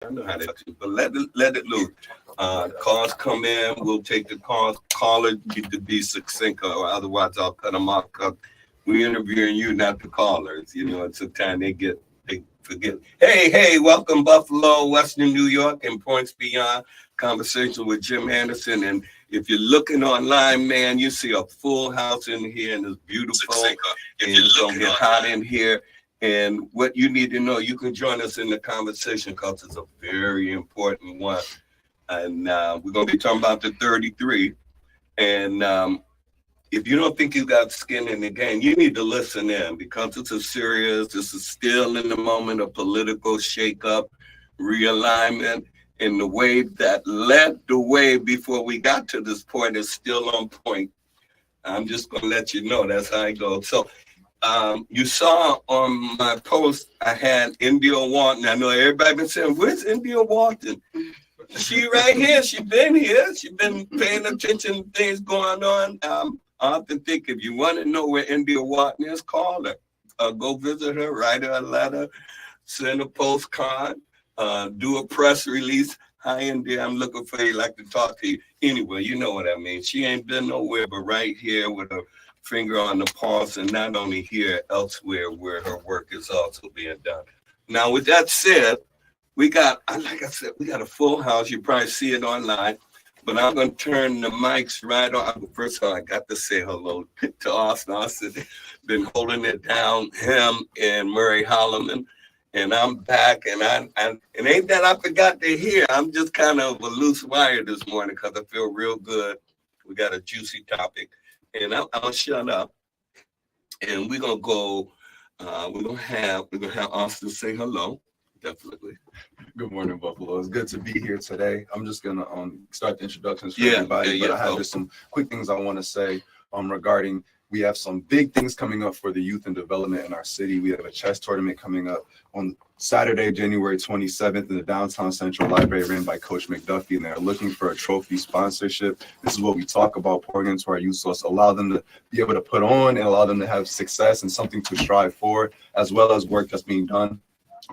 I know how to do, but let it loose. Calls come in, we'll take the calls. Caller need to be succinct, or otherwise I'll cut them off. Cause we interviewing you, not the callers. You know, and sometimes they forget. Hey, welcome Buffalo, Western New York, and Points Beyond. Conversation with Jim Anderson. And if you're looking online, man, you see a full house in here, and it's beautiful. And it's gonna get hot in here. And what you need to know, you can join us in the conversation because it's a very important one. And we're going to be talking about the 33. And if you don't think you got skin in the game, you need to listen in because this is still in the moment of political shakeup, realignment, and the wave that led the way before we got to this point is still on point. I'm just going to let you know that's how it goes. So, you saw on my post, I had India Walton. I know everybody been saying, where's India Walton? She right here. She been here. She been paying attention to things going on. I often think if you want to know where India Walton is, call her. Go visit her, write her a letter, send a postcard, do a press release. Hi, India, I'm looking for you. Like to talk to you. Anyway, you know what I mean. She ain't been nowhere but right here with her finger on the pulse, and not only here, elsewhere where her work is also being done. Now, with that said, we got, like I said, we got a full house. You probably see it online, but I'm going to turn the mics right on. First of all, I got to say hello to Austin. Austin been holding it down, him and Murray Holloman, and I'm back, and it ain't that I forgot to hear. I'm just kind of a loose wire this morning because I feel real good. We got a juicy topic. And I'll shut up, and we're gonna go. We're gonna have Austin say hello. Definitely. Good morning, Buffalo. It's good to be here today. I'm just gonna start the introductions for everybody, but I have just some quick things I want to say regarding. We have some big things coming up for the youth and development in our city. We have a chess tournament coming up on Saturday, January 27th in the Downtown Central Library ran by Coach McDuffie, and they're looking for a trophy sponsorship. This is what we talk about, pouring into our youth, so it's allow them to be able to put on and allow them to have success and something to strive for, as well as work that's being done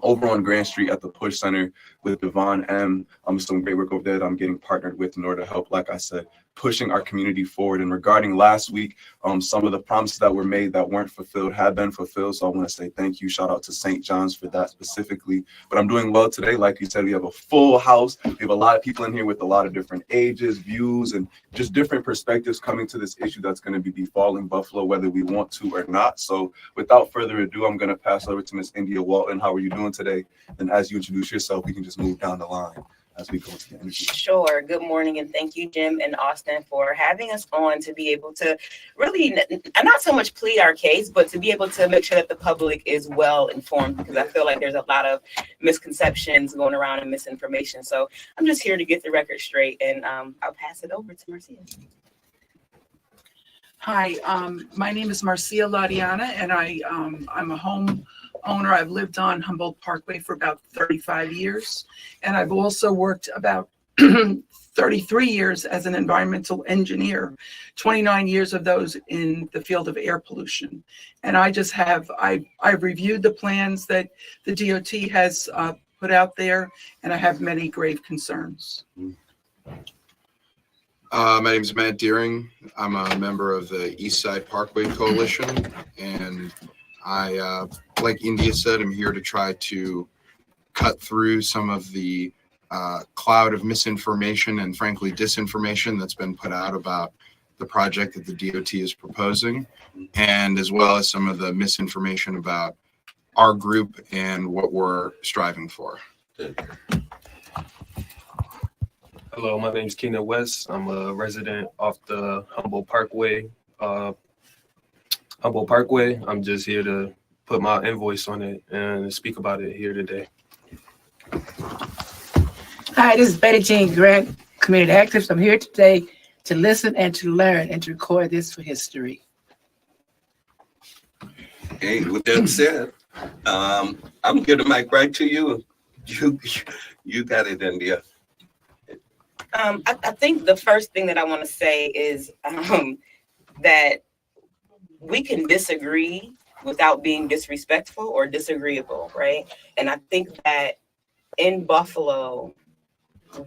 over on Grand Street at the Push Center with Devon M. Some great work over there that I'm getting partnered with in order to help, like I said, pushing our community forward. And regarding last week, some of the promises that were made that weren't fulfilled have been fulfilled. So I want to say thank you. Shout out to St. John's for that specifically. But I'm doing well today. Like you said, we have a full house. We have a lot of people in here with a lot of different ages, views, and just different perspectives coming to this issue that's going to be befalling Buffalo, whether we want to or not. So without further ado, I'm going to pass over to Miss India Walton. How are you doing today? And as you introduce yourself, we can just move down the line as we go into the interview. Sure. Good morning, and thank you, Jim and Austin, for having us on to be able to really not so much plead our case, but to be able to make sure that the public is well informed, because I feel like there's a lot of misconceptions going around and misinformation. So I'm just here to get the record straight, and I'll pass it over to Marcia. Hi, my name is Marcia Ladiana, and I'm a home owner. I've lived on Humboldt Parkway for about 35 years, and I've also worked about 33 years as an environmental engineer, 29 years of those in the field of air pollution. And I've reviewed the plans that the DOT has put out there, and I have many grave concerns. My name is Matt Deering. I'm a member of the East Side Parkway Coalition, and I, like India said, I'm here to try to cut through some of the cloud of misinformation and frankly disinformation that's been put out about the project that the DOT is proposing, and as well as some of the misinformation about our group and what we're striving for. Hello, my name is Keenan West. I'm a resident off the Humboldt Parkway. I'm just here to put my invoice on it and speak about it here today. Hi, this is Betty Jean Grant, community activist. I'm here today to listen and to learn and to record this for history. Hey, with that said, I'm gonna give the mic right to you. You got it, India. I think the first thing that I want to say is that we can disagree without being disrespectful or disagreeable, right? And I think that in Buffalo,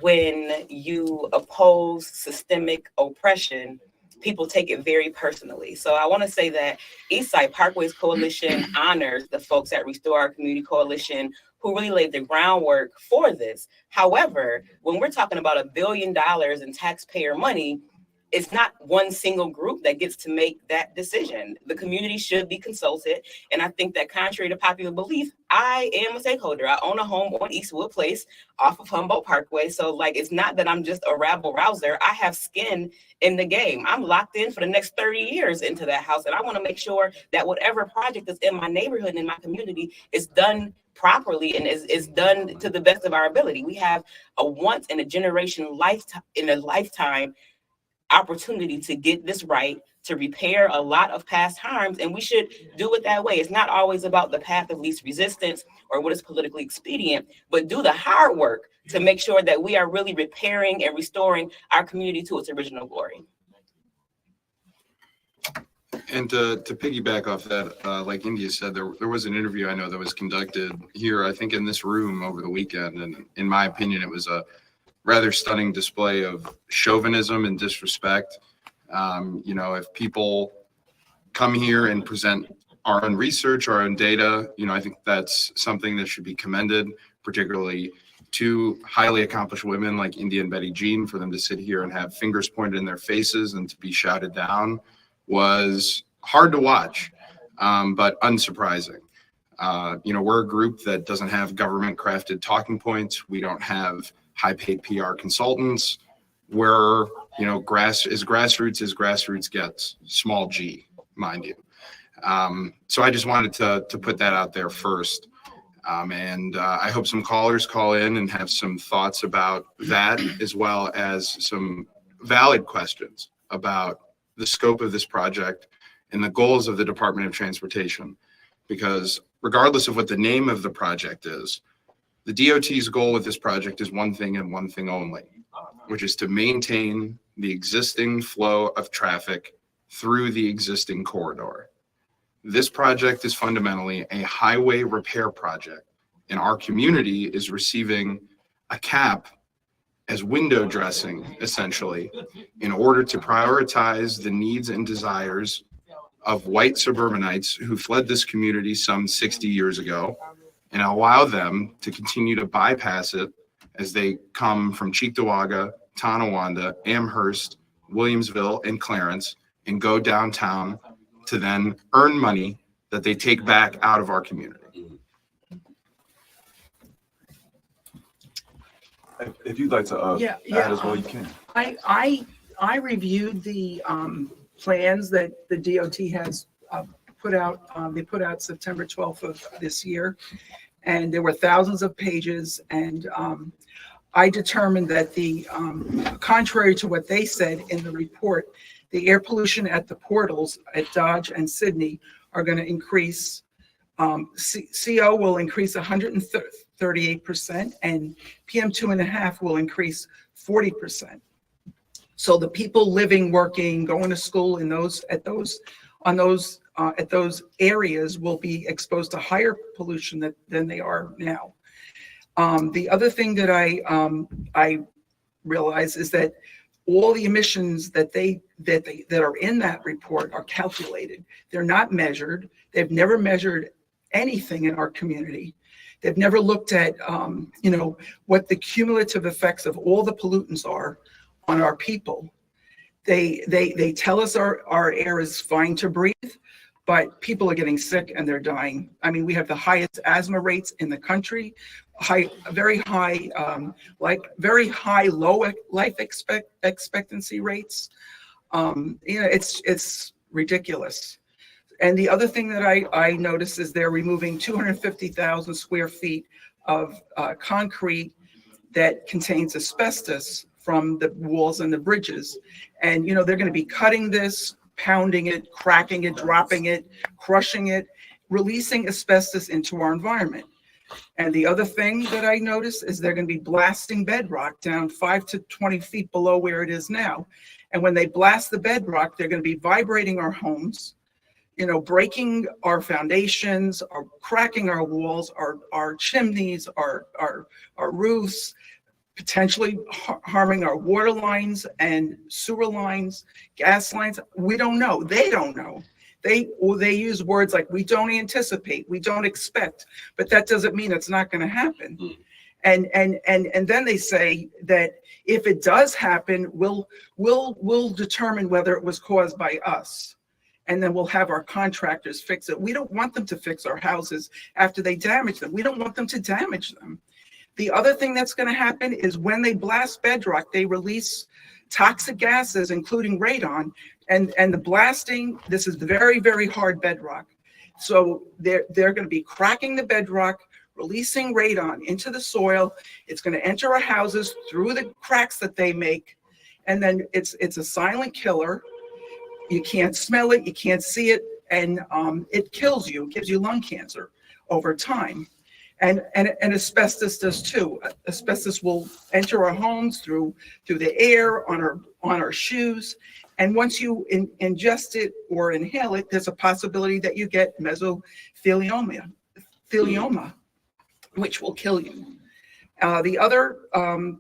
when you oppose systemic oppression, people take it very personally. So I want to say that Eastside Parkways Coalition honors the folks at Restore Our Community Coalition who really laid the groundwork for this. However, when we're talking about $1 billion in taxpayer money, it's not one single group that gets to make that decision. The community should be consulted. And I think that contrary to popular belief, I am a stakeholder. I own a home on Eastwood Place off of Humboldt Parkway. So like, it's not that I'm just a rabble rouser. I have skin in the game. I'm locked in for the next 30 years into that house. And I want to make sure that whatever project is in my neighborhood and in my community is done properly and is done to the best of our ability. We have a once in a generation lifetime opportunity to get this right, to repair a lot of past harms, and we should do it that way. It's not always about the path of least resistance or what is politically expedient, but do the hard work to make sure that we are really repairing and restoring our community to its original glory. And to piggyback off that, like India said, there was an interview I know that was conducted here, I think in this room over the weekend, and in my opinion, it was a rather stunning display of chauvinism and disrespect. If people come here and present our own research, our own data, I think that's something that should be commended, particularly two highly accomplished women like India and Betty Jean. For them to sit here and have fingers pointed in their faces and to be shouted down was hard to watch, but unsurprising. We're a group that doesn't have government crafted talking points. We don't have high-paid PR consultants. We're, grassroots as grassroots gets, small g, mind you. So I just wanted to put that out there first. And I hope some callers call in and have some thoughts about that, as well as some valid questions about the scope of this project and the goals of the Department of Transportation. Because regardless of what the name of the project is, the DOT's goal with this project is one thing and one thing only, which is to maintain the existing flow of traffic through the existing corridor. This project is fundamentally a highway repair project, and our community is receiving a cap as window dressing, essentially, in order to prioritize the needs and desires of white suburbanites who fled this community some 60 years ago, and allow them to continue to bypass it as they come from Cheektowaga, Tonawanda, Amherst, Williamsville, and Clarence, and go downtown to then earn money that they take back out of our community. If you'd like to add as well, you can. I reviewed the plans that the DOT has put out. They put out September 12th of this year, and there were thousands of pages. And I determined that the contrary to what they said in the report, the air pollution at the portals at Dodge and Sydney are going to increase. CO will increase 138%, and PM2.5 will increase 40%. So the people living, working, going to school in those areas will be exposed to higher pollution than they are now. The other thing that I realize is that all the emissions that are in that report are calculated. They're not measured. They've never measured anything in our community. They've never looked at what the cumulative effects of all the pollutants are on our people. They tell us our air is fine to breathe, but people are getting sick and they're dying. I mean, we have the highest asthma rates in the country, very high low life expectancy rates. It's ridiculous. And the other thing that I noticed is they're removing 250,000 square feet of concrete that contains asbestos from the walls and the bridges. And, they're going to be cutting this, pounding it, cracking it, dropping it, crushing it, releasing asbestos into our environment. And the other thing that I noticed is they're going to be blasting bedrock down 5 to 20 feet below where it is now. And when they blast the bedrock, they're going to be vibrating our homes. breaking our foundations, or cracking our walls, our chimneys, our roofs, potentially harming our water lines and sewer lines, gas lines. We don't know. They don't know. They use words like, we don't anticipate, we don't expect, but that doesn't mean it's not going to happen. And then they say that if it does happen, we'll determine whether it was caused by us. And then we'll have our contractors fix it. We don't want them to fix our houses after they damage them. We don't want them to damage them. The other thing that's going to happen is when they blast bedrock, they release toxic gases, including radon, and the blasting. This is very, very hard bedrock. So they're going to be cracking the bedrock, releasing radon into the soil. It's going to enter our houses through the cracks that they make. And then it's a silent killer. You can't smell it, you can't see it, and it kills you. It gives you lung cancer over time. And asbestos does too. Asbestos will enter our homes through the air, on our shoes. And once you ingest it or inhale it, there's a possibility that you get mesothelioma, which will kill you. The other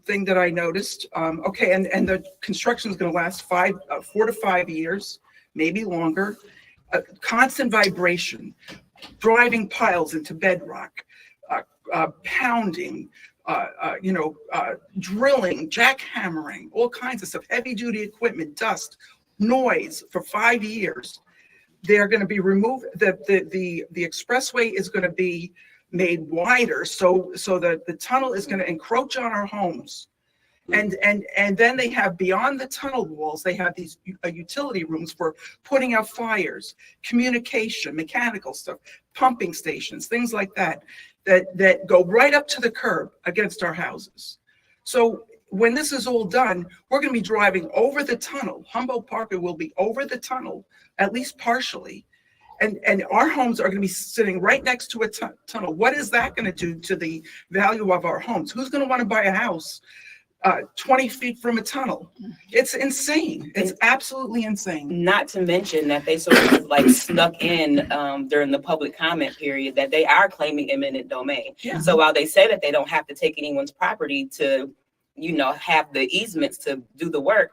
thing that I noticed, okay, and the construction is going to last 4 to 5 years, maybe longer. Constant vibration, driving piles into bedrock, pounding, drilling, jackhammering, all kinds of stuff, heavy duty equipment, dust, noise for 5 years. They're going to be removed. The expressway is going to be made wider so that the tunnel is going to encroach on our homes. And then they have, beyond the tunnel walls, they have these utility rooms for putting out fires, communication, mechanical stuff, pumping stations, things like that go right up to the curb against our houses. So when this is all done, we're going to be driving over the tunnel. Humboldt Parkway will be over the tunnel, at least partially. And our homes are going to be sitting right next to a tunnel. What is that going to do to the value of our homes? Who's going to want to buy a house 20 feet from a tunnel? It's insane. It's absolutely insane. Not to mention that they sort of like snuck in during the public comment period that they are claiming eminent domain. Yeah. So while they say that they don't have to take anyone's property to, have the easements to do the work,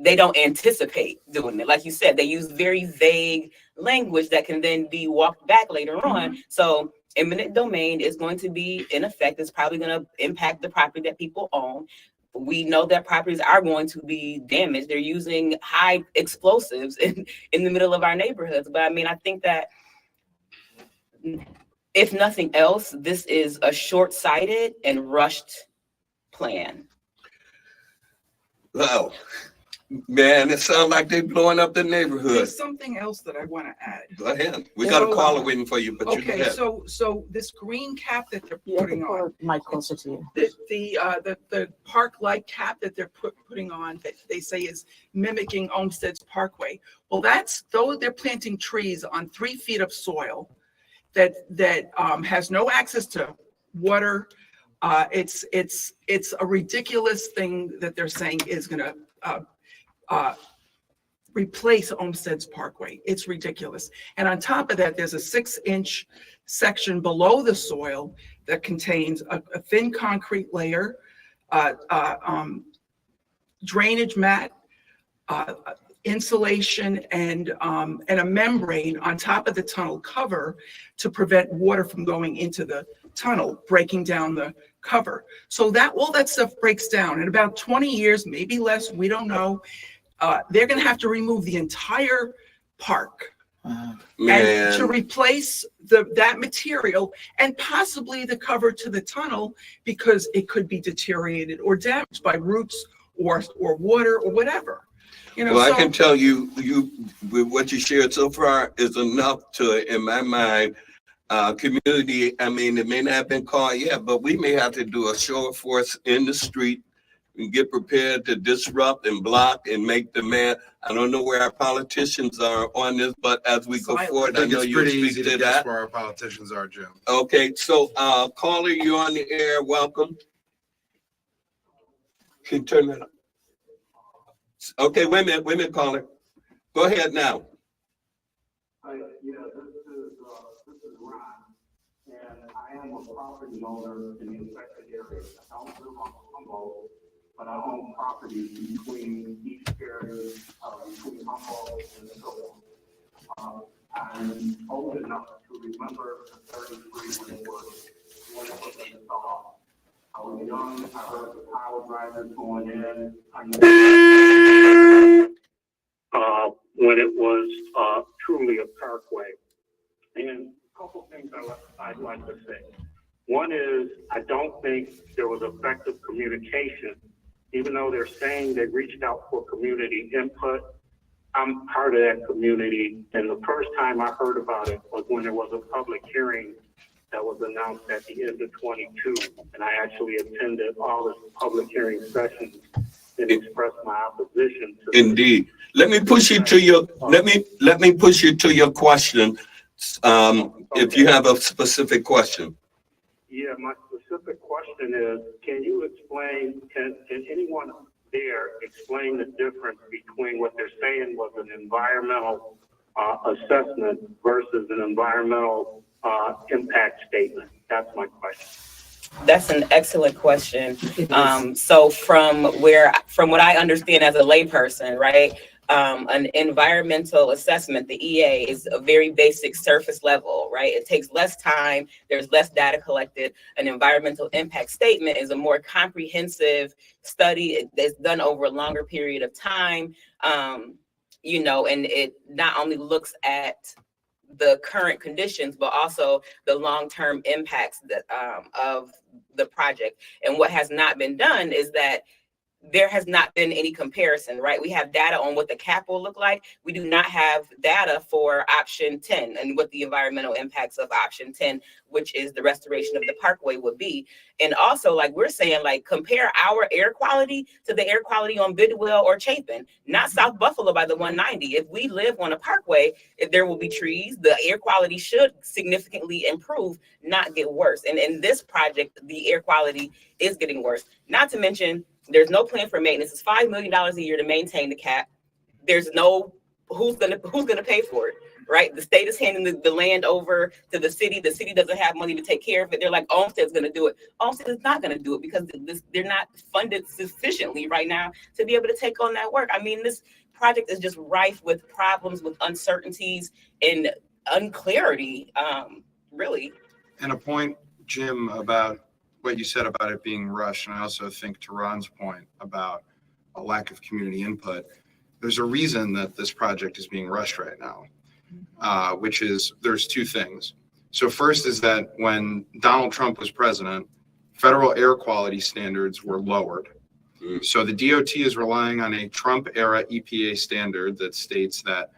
they don't anticipate doing it. Like you said, they use very vague language that can then be walked back later on. So eminent domain is going to be in effect. It's probably going to impact the property that people own. We know that properties are going to be damaged. They're using high explosives in the middle of our neighborhoods. But I think that if nothing else, this is a short-sighted and rushed plan. Wow. Man, it sounds like they're blowing up the neighborhood. There's something else that I want to add. Go ahead. We got a caller waiting for you, but you Okay, can. so this green cap that they're putting on, Mic closer to you. the park light cap that they're putting on, that they say is mimicking Olmsted's Parkway. Well, though they're planting trees on 3 feet of soil that has no access to water. It's a ridiculous thing that they're saying is going to replace Olmsted's Parkway. It's ridiculous. And on top of that, there's a 6-inch section below the soil that contains a thin concrete layer, drainage mat, insulation, and a membrane on top of the tunnel cover to prevent water from going into the tunnel, breaking down the cover. So that all that stuff breaks down in about 20 years, maybe less, we don't know. They're going to have to remove the entire park and to replace that material and possibly the cover to the tunnel, because it could be deteriorated or damaged by roots or water or whatever. I can tell you with what you shared so far is enough to, in my mind, community. It may not have been called yet, but we may have to do a show of force in the street and get prepared to disrupt and block and make demand. I don't know where our politicians are on this, but as we go forward, I know you'll speak to that. Where our politicians are, Jim. Okay, so caller, you're on the air. Welcome. Can you turn that up? Okay, wait a minute, caller. Go ahead now. This is Ron, and I am a property owner in the affected area. I don't live on Humboldt, but I own property between each area, between Humboldt and so on. I'm old enough to remember the 33 when it was installed. I was young, I heard the power drivers going in. When it was truly a parkway. And a couple things I'd like to say. One is, I don't think there was effective communication, even though they're saying they reached out for community input. I'm part of that community, and the first time I heard about it was when there was a public hearing that was announced at the end of 22, and I actually attended all the public hearing sessions and expressed my opposition to. Indeed. Let me push you to your let me push you to your question. If you have a specific question. Yeah, my specific question is, can you explain, can anyone there explain the difference between what they're saying was an environmental assessment versus an environmental impact statement? That's my question. That's an excellent question. So from what I understand as a layperson, right? An environmental assessment, the EA, is a very basic surface level, right? It takes less time, there's less data collected. An environmental impact statement is a more comprehensive study that's done over a longer period of time, and it not only looks at the current conditions, but also the long-term impacts that, of the project. And what has not been done is that there has not been any comparison, right? We have data on what the cap will look like. We do not have data for option 10 and what the environmental impacts of option 10, which is the restoration of the parkway, would be. And also, like we're saying, like, compare our air quality to the air quality on Bidwell or Chapin, not South Buffalo by the 190. If we live on a parkway, if there will be trees, the air quality should significantly improve, not get worse. And in this project, the air quality is getting worse. Not to mention, there's no plan for maintenance. It's $5 million a year to maintain the cap. There's no who's gonna pay for it, right? The state is handing the land over to the city. The city doesn't have money to take care of it. They're like, Olmsted's gonna do it. Olmsted is not gonna do it because they're not funded sufficiently right now to be able to take on that work. I mean, this project is just rife with problems, with uncertainties and unclarity, really. And a point, Jim, about what you said about it being rushed, and I also think to Ron's point about a lack of community input, there's a reason that this project is being rushed right now, which is there's two things. So first is that when Donald Trump was president, federal air quality standards were lowered. So the DOT is relying on a Trump era EPA standard that states that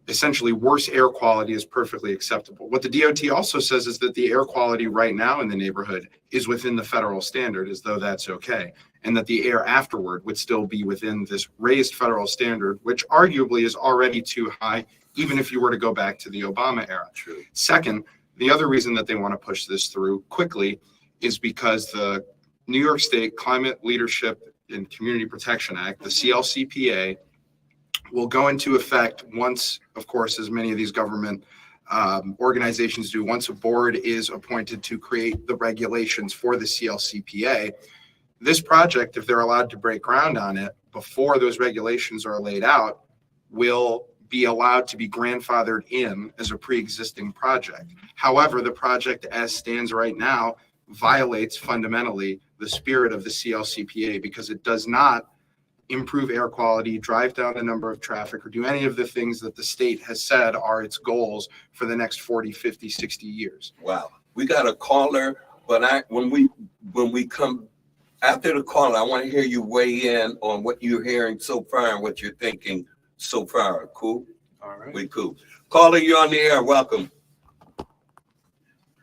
essentially worse air quality is perfectly acceptable. What the DOT also says is that the air quality right now in the neighborhood is within the federal standard, as though that's okay, and that the air afterward would still be within this raised federal standard, which arguably is already too high, even if you were to go back to the Obama era. True. Second, the other reason that they want to push this through quickly is because the New York State Climate Leadership and Community Protection Act, the CLCPA, will go into effect once, of course, as many of these government organizations do, once a board is appointed to create the regulations for the CLCPA. This project, if they're allowed to break ground on it before those regulations are laid out, will be allowed to be grandfathered in as a pre-existing project. However, the project as stands right now violates fundamentally the spirit of the CLCPA because it does not improve air quality, drive down the number of traffic, or do any of the things that the state has said are its goals for the next 40, 50, 60 years. Wow. We got a caller, but when we come after the caller, I want to hear you weigh in on what you're hearing so far and what you're thinking so far. Cool? All right. We cool. Caller, you're on the air. Welcome.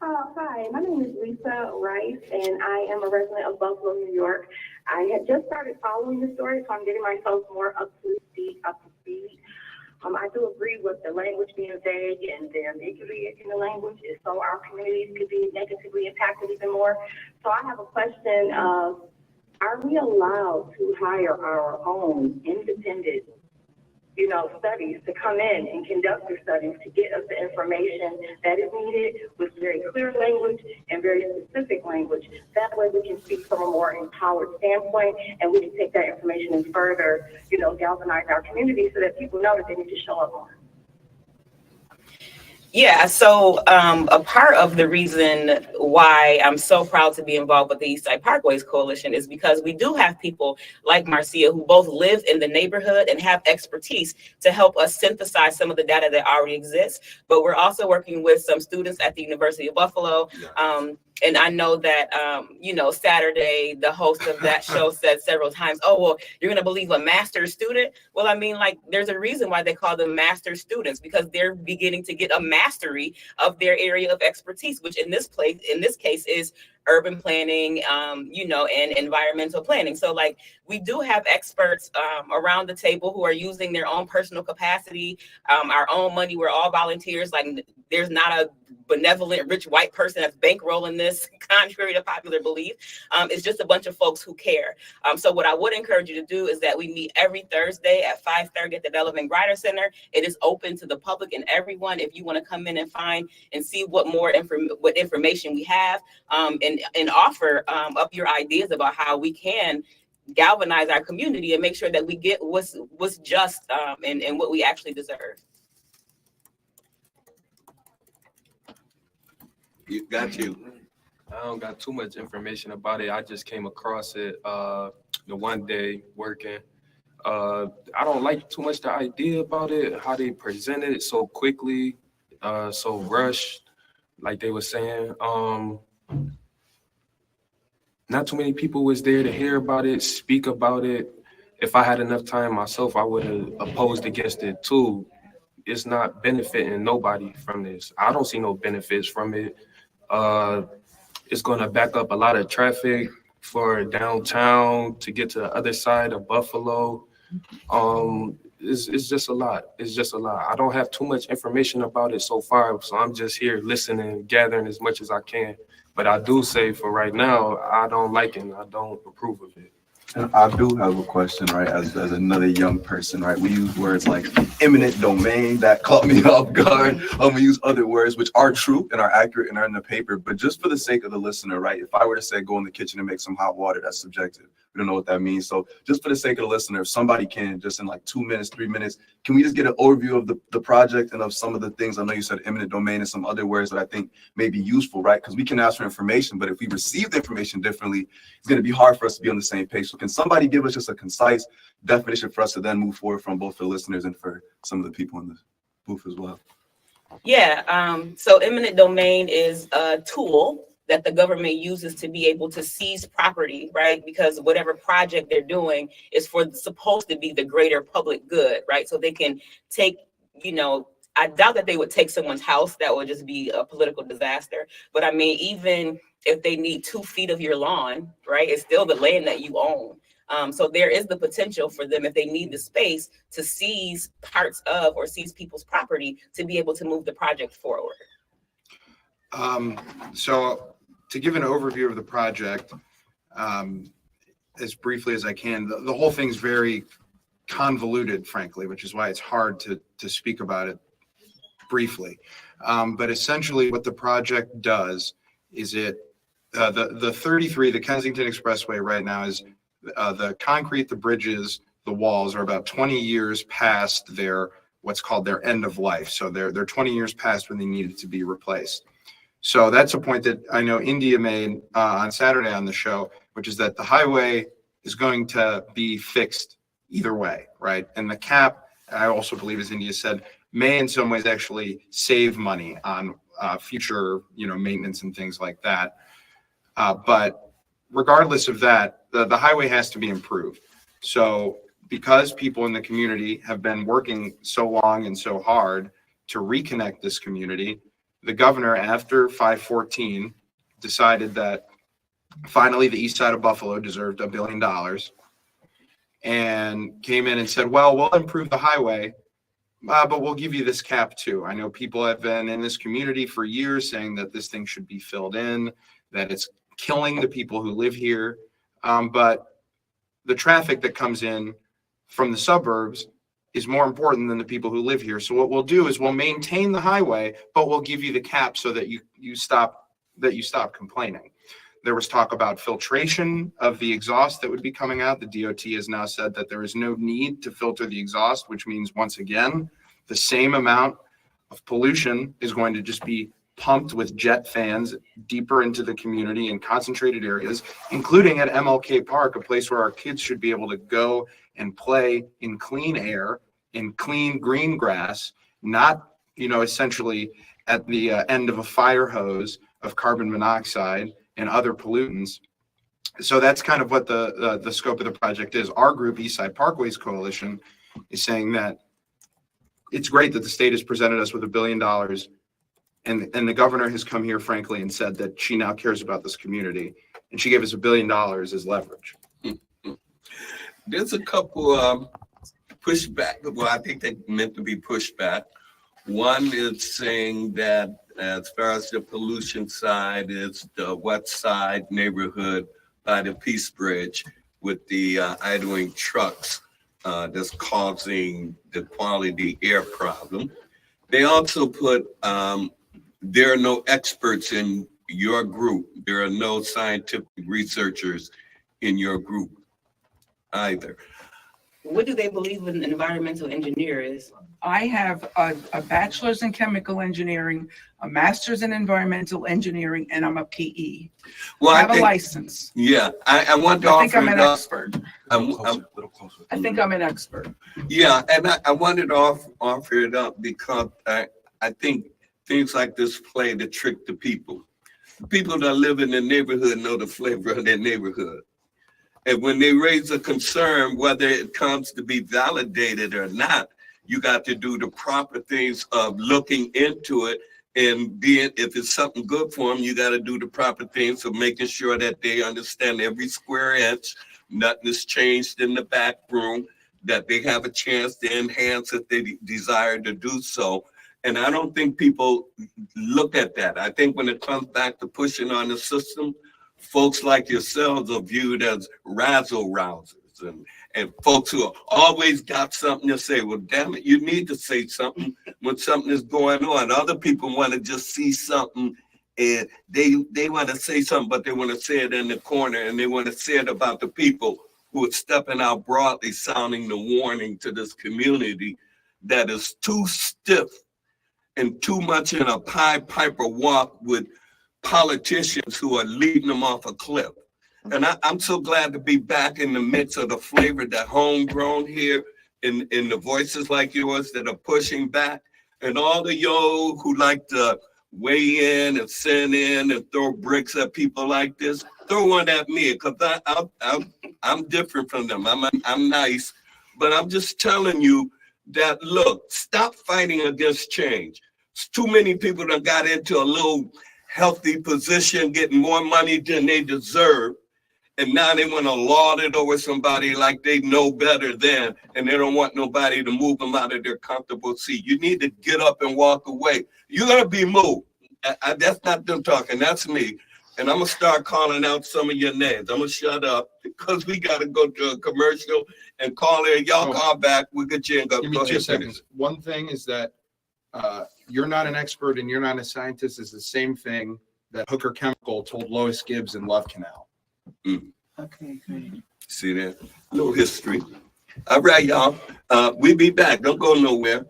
Hi, my name is Lisa Rice, and I am a resident of Buffalo, New York. I had just started following the story, so I'm getting myself more up to speed. I do agree with the language being vague and the ambiguity in the language, so our communities could be negatively impacted even more. So I have a question of, are we allowed to hire our own independent studies to come in and conduct their studies to get us the information that is needed with very clear language and very specific language. That way we can speak from a more empowered standpoint, and we can take that information and further, galvanize our community so that people know that they need to show up more. Yeah, so a part of the reason why I'm so proud to be involved with the Eastside Parkways Coalition is because we do have people like Marcia who both live in the neighborhood and have expertise to help us synthesize some of the data that already exists. But we're also working with some students at the University of Buffalo. And I know that, Saturday, the host of that show said several times, oh, well, you're going to believe a master's student. Well, I mean, there's a reason why they call them master's students, because they're beginning to get a mastery of their area of expertise, which in this case is urban planning, and environmental planning. So we do have experts around the table who are using their own personal capacity, our own money. We're all volunteers. There's not a benevolent rich white person that's bankrolling this, contrary to popular belief. It's just a bunch of folks who care. So what I would encourage you to do is that we meet every Thursday at 5:30 at the Development Grider Center. It is open to the public and everyone. If you want to come in and find and see what information we have, and offer up your ideas about how we can galvanize our community and make sure that we get what's just and what we actually deserve. You got you. I don't got too much information about it. I just came across it the one day working. I don't like too much the idea about it, how they presented it so quickly, so rushed, like they were saying. Not too many people was there to hear about it, speak about it. If I had enough time myself, I would have opposed against it too. It's not benefiting nobody from this. I don't see no benefits from it. It's going to back up a lot of traffic for downtown to get to the other side of Buffalo. It's just a lot. It's just a lot. I don't have too much information about it so far, so I'm just here listening, gathering as much as I can. But I do say for right now, I don't like it. I don't approve of it. And I do have a question, right? As another young person, right? We use words like eminent domain that caught me off guard. We use other words which are true and are accurate and are in the paper. But just for the sake of the listener, right? If I were to say go in the kitchen and make some hot water, that's subjective. We don't know what that means. So just for the sake of the listener, if somebody can, just in 2 minutes, 3 minutes, can we just get an overview of the project and of some of the things? I know you said eminent domain and some other words that I think may be useful, right? Because we can ask for information, but if we receive the information differently, it's going to be hard for us to be on the same page. So can somebody give us just a concise definition for us to then move forward from both for listeners and for some of the people in the booth as well? Yeah, so eminent domain is a tool that the government uses to be able to seize property, right? Because whatever project they're doing is supposed to be the greater public good, right? So they can take, I doubt that they would take someone's house. That would just be a political disaster. But I mean, even if they need 2 feet of your lawn, right, it's still the land that you own. So there is the potential for them, if they need the space, to seize parts of or seize people's property to be able to move the project forward. So to give an overview of the project, as briefly as I can, the whole thing's very convoluted, frankly, which is why it's hard to speak about it briefly. But essentially what the project does is the 33, the Kensington Expressway right now is the concrete, the bridges, the walls are about 20 years past what's called their end of life. So they're 20 years past when they needed to be replaced. So that's a point that I know India made on Saturday on the show, which is that the highway is going to be fixed either way, right? And the cap, I also believe, as India said, may in some ways actually save money on future, maintenance and things like that. But regardless of that, the highway has to be improved. So because people in the community have been working so long and so hard to reconnect this community, the governor, after 5/14, decided that finally the east side of Buffalo deserved $1 billion and came in and said, well, we'll improve the highway, but we'll give you this cap too. I know people have been in this community for years saying that this thing should be filled in, that it's killing the people who live here. But the traffic that comes in from the suburbs is more important than the people who live here. So what we'll do is we'll maintain the highway, but we'll give you the cap so that you stop complaining. There was talk about filtration of the exhaust that would be coming out. The DOT has now said that there is no need to filter the exhaust, which means, once again, the same amount of pollution is going to just be pumped with jet fans deeper into the community in concentrated areas, including at MLK Park, a place where our kids should be able to go and play in clean air, in clean green grass, not, essentially at the end of a fire hose of carbon monoxide and other pollutants. So that's kind of what the scope of the project is. Our group, Eastside Parkways Coalition, is saying that it's great that the state has presented us with $1 billion, and the governor has come here, frankly, and said that she now cares about this community, and she gave us $1 billion as leverage. There's a couple pushback. Well, I think they meant to be pushback. One is saying that as far as the pollution side, it's the West Side neighborhood by the Peace Bridge with the idling trucks that's causing the quality air problem. They also put, there are no experts in your group. There are no scientific researchers in your group either. What do they believe an environmental engineer is? I have a bachelor's in chemical engineering, a master's in environmental engineering, and I'm a PE. Well, I have a license. Yeah, I want to I think offer I'm it an up. expert. I'm- I think I'm an expert. Yeah, and I wanted to offer it up because I think things like this play to trick the people. The people that live in the neighborhood know the flavor of their neighborhood. And when they raise a concern, whether it comes to be validated or not, you got to do the proper things of looking into it and being, if it's something good for them, you got to do the proper things of making sure that they understand every square inch, nothing is changed in the back room, that they have a chance to enhance if they desire to do so. And I don't think people look at that. I think when it comes back to pushing on the system, folks like yourselves are viewed as razzle-rousers and folks who always got something to say. Well, damn it, you need to say something when something is going on. Other people want to just see something and they want to say something, but they want to say it in the corner and they want to say it about the people who are stepping out broadly, sounding the warning to this community that is too stiff and too much in a Pied Piper walk with politicians who are leading them off a cliff. And I'm so glad to be back in the midst of the flavor that homegrown here in the voices like yours that are pushing back, and all the yo who like to weigh in and send in and throw bricks at people like this, throw one at me, because I'm different from them. I'm nice, but I'm just telling you that, look, stop fighting against change. It's too many people that got into a little healthy position, getting more money than they deserve. And now they want to laud it over somebody like they know better than, and they don't want nobody to move them out of their comfortable seat. You need to get up and walk away. You're going to be moved. That's not them talking. That's me. And I'm going to start calling out some of your names. I'm going to shut up because we got to go to a commercial and call in. Y'all call back. We'll get you in. Go Give me 2 ahead, seconds. One thing is that you're not an expert and you're not a scientist is the same thing that Hooker Chemical told Lois Gibbs in Love Canal. Okay, great. See that? Little history. All right, y'all. We'll be back. Don't go nowhere.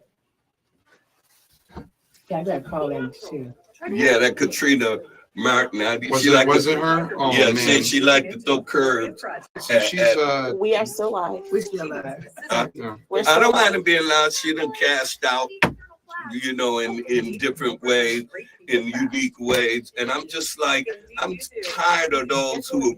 Yeah, I gotta call in too. Yeah, that Katrina Martin. Was it her? Oh, yeah, man. she liked to throw curves. She's We are still live. We still alive. We're I still don't live. mind it being loud. She done cashed out, you know, in different ways, in unique ways. And I'm just like, I'm tired of those who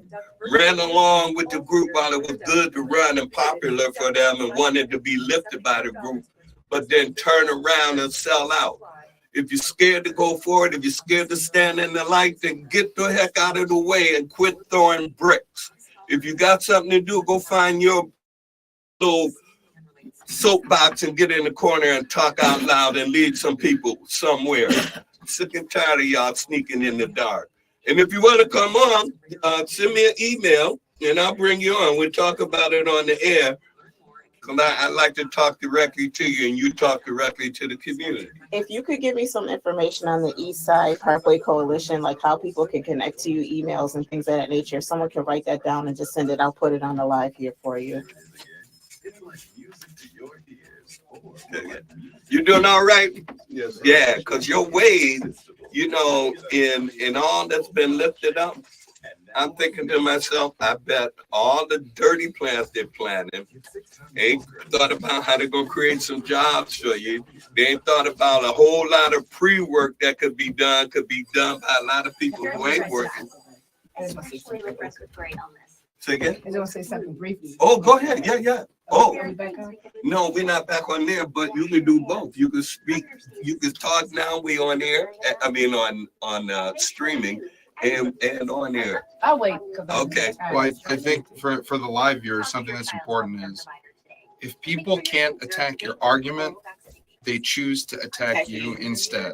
ran along with the group while it was good to run and popular for them and wanted to be lifted by the group, but then turn around and sell out. If you're scared to go forward, if you're scared to stand in the light, then get the heck out of the way and quit throwing bricks. If you got something to do, go find your little soapbox and get in the corner and talk out loud and lead some people somewhere. I'm sick and tired of y'all sneaking in the dark. And if you want to come on, send me an email and I'll bring you on. We'll talk about it on the air. Cause I like to talk directly to you and you talk directly to the community. If you could give me some information on the East Side Parkway Coalition, like how people can connect to you, emails and things of that nature, if someone can write that down and just send it, I'll put it on the live here for you. You doing all right? Yes. Yeah, because your weight, you know, in all that's been lifted up, I'm thinking to myself, I bet all the dirty plans they're planning ain't thought about how they're going to create some jobs for you. They ain't thought about a whole lot of pre-work that could be done by a lot of people who ain't working. Say again? I just want to say something briefly. Oh, go ahead. Yeah. Oh, Are we back on? no, we're not back on there, but you can do both. You can speak, you can talk now. We on air. I mean, on streaming and on air. I'll wait. Okay. Well, I think for the live viewers, something that's important is if people can't attack your argument, they choose to attack you instead.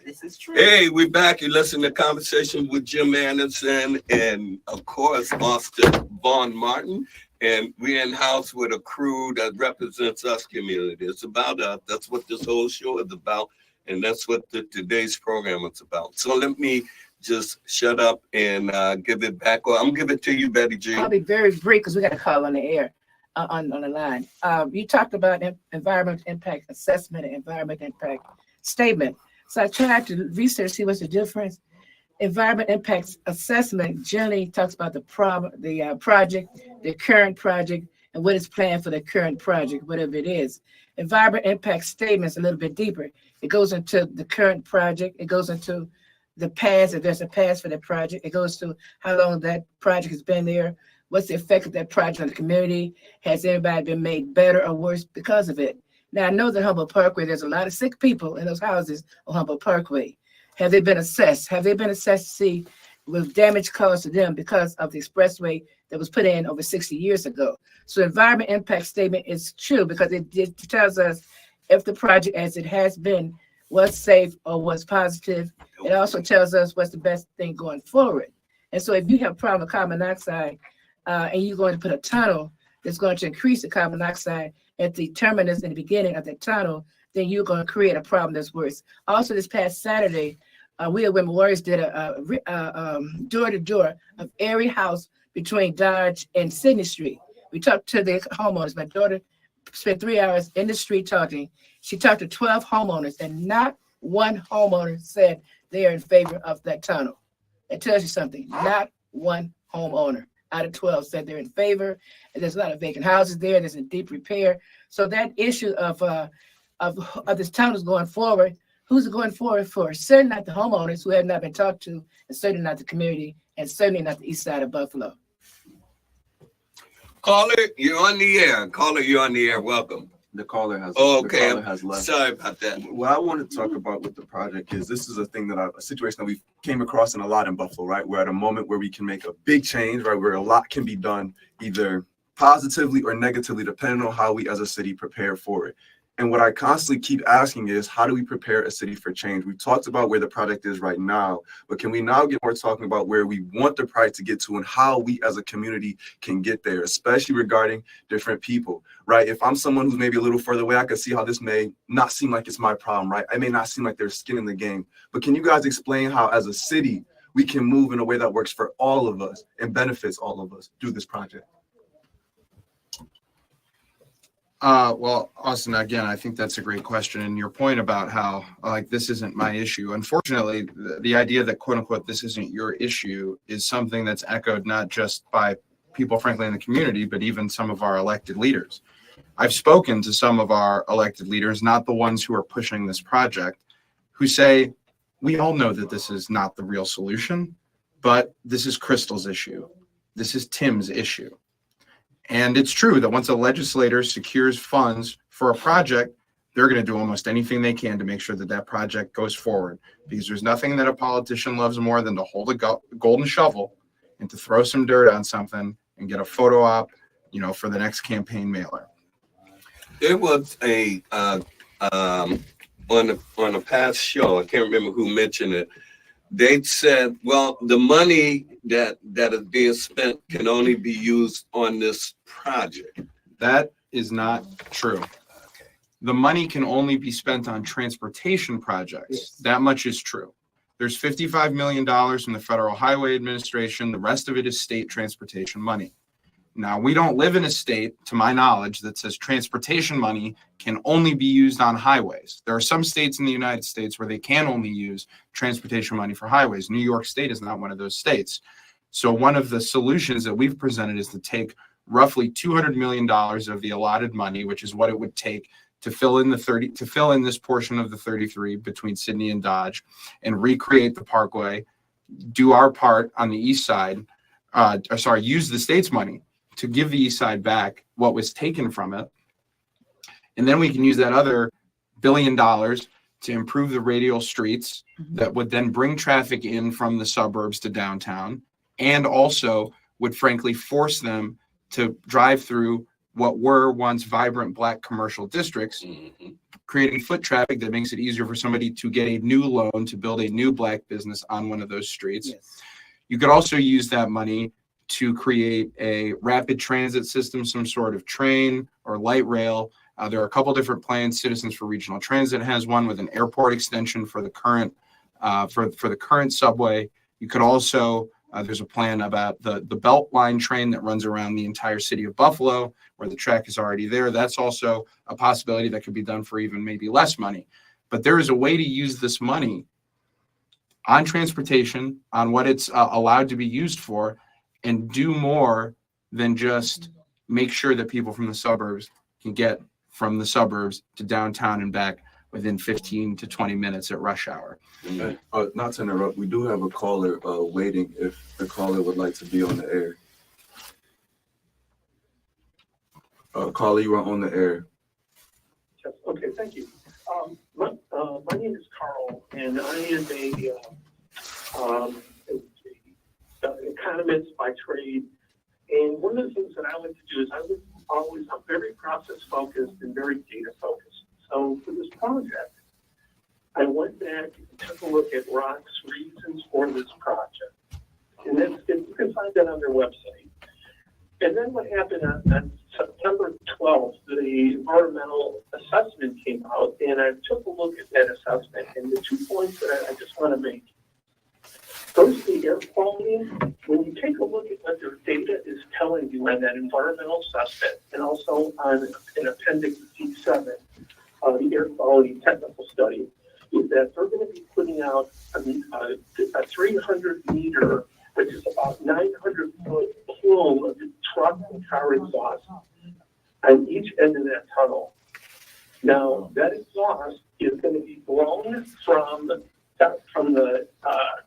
This is true. Hey, we're back. You listen to Conversation with Jim Anderson and, of course, Austin Vaughn Martin. And we're in house with a crew that represents us community. It's about us. That's what this whole show is about. And that's what today's program is about. So let me just shut up and give it back. Well, I'm going to give it to you, Betty G. I'll be very brief because we got a call on the air, on the line. You talked about environmental impact assessment and environmental impact statement. So I tried to research, see what's the difference. Environment impact assessment generally talks about the project, the current project, and what is planned for the current project, whatever it is. Environment impact statement is a little bit deeper. It goes into the current project. It goes into the past, if there's a past for that project. It goes to how long that project has been there. What's the effect of that project on the community? Has anybody been made better or worse because of it? Now, I know that Humboldt Parkway, there's a lot of sick people in those houses on Humboldt Parkway. Have they been assessed? Have they been assessed to see with damage caused to them because of the expressway that was put in over 60 years ago? So environment impact statement is true because it tells us if the project as it has been was safe or was positive. It also tells us what's the best thing going forward. And so if you have a problem with carbon monoxide and you're going to put a tunnel that's going to increase the carbon dioxide at the terminus in the beginning of the tunnel, then you're going to create a problem that's worse. Also, this past Saturday, we at Women Warriors did a door-to-door of every house between Dodge and Sydney Street. We talked to the homeowners. My daughter spent 3 hours in the street talking. She talked to 12 homeowners, and not one homeowner said they are in favor of that tunnel. It tells you something. Not one homeowner out of 12 said they're in favor. And there's a lot of vacant houses there. There's a deep repair. So that issue of this tunnel going forward, who's it going forward for? Certainly not the homeowners who have not been talked to, and certainly not the community, and certainly not the east side of Buffalo. Caller, you're on the air. Caller, you're on the air. Welcome. The caller has. Okay. The caller has left. Sorry about that. What I want to talk about with the project is this is a thing a situation that we came across in a lot in Buffalo, right? We're at a moment where we can make a big change, right? Where a lot can be done either positively or negatively, depending on how we as a city prepare for it. And what I constantly keep asking is, how do we prepare a city for change? We've talked about where the project is right now, but can we now get more talking about where we want the project to get to and how we as a community can get there, especially regarding different people, right? If I'm someone who's maybe a little further away, I can see how this may not seem like it's my problem, right? It may not seem like there's skin in the game, but can you guys explain how as a city, we can move in a way that works for all of us and benefits all of us through this project? Well, Austin, again, I think that's a great question. And your point about how, like, this isn't my issue. Unfortunately, the idea that, quote unquote, this isn't your issue is something that's echoed not just by people, frankly, in the community, but even some of our elected leaders. I've spoken to some of our elected leaders, not the ones who are pushing this project, who say, we all know that this is not the real solution, but this is Crystal's issue. This is Tim's issue. And it's true that once a legislator secures funds for a project, they're going to do almost anything they can to make sure that that project goes forward, because there's nothing that a politician loves more than to hold a golden shovel and to throw some dirt on something and get a photo op, for the next campaign mailer. There was on a past show, I can't remember who mentioned it. They said, well, the money that is being spent can only be used on this project. That is not true. The money can only be spent on transportation projects. Yes. That much is true. There's $55 million from the Federal Highway Administration. The rest of it is state transportation money. Now, we don't live in a state, to my knowledge, that says transportation money can only be used on highways. There are some states in the United States where they can only use transportation money for highways. New York State is not one of those states. So one of the solutions that we've presented is to take roughly $200 million of the allotted money, which is what it would take to fill in this portion of the 33 between Sydney and Dodge, and recreate the parkway, do our part on the east side, use the state's money to give the east side back what was taken from it. And then we can use that other $1 billion to improve the radial streets that would then bring traffic in from the suburbs to downtown, and also would frankly force them to drive through what were once vibrant Black commercial districts, creating foot traffic that makes it easier for somebody to get a new loan to build a new Black business on one of those streets. Yes. You could also use that money to create a rapid transit system, some sort of train or light rail. There are a couple different plans. Citizens for Regional Transit has one with an airport extension for the current subway. You could also, there's a plan about the Beltline train that runs around the entire city of Buffalo, where the track is already there. That's also a possibility that could be done for even maybe less money. But there is a way to use this money on transportation, on what it's allowed to be used for, and do more than just make sure that people from the suburbs can get from the suburbs to downtown and back within 15 to 20 minutes at rush hour. Not to interrupt, we do have a caller waiting if the caller would like to be on the air. Caller, you are on the air. Yes, okay, thank you. My name is Carl, and I am an economist by trade. And one of the things that I like to do is I'm very process focused and very data focused. So for this project, I went back and took a look at ROC's reasons for this project. And you can find that on their website. And then what happened on September 12th, the environmental assessment came out, and I took a look at that assessment. And the 2 points that I just want to make. First, the air quality. When you take a look at what their data is telling you on that environmental assessment, and also on an Appendix C7, the air quality technical study, is that they're going to be putting out a 300-meter, which is about 900-foot plume of truck and car exhaust on each end of that tunnel. Now, that exhaust is going to be blown from the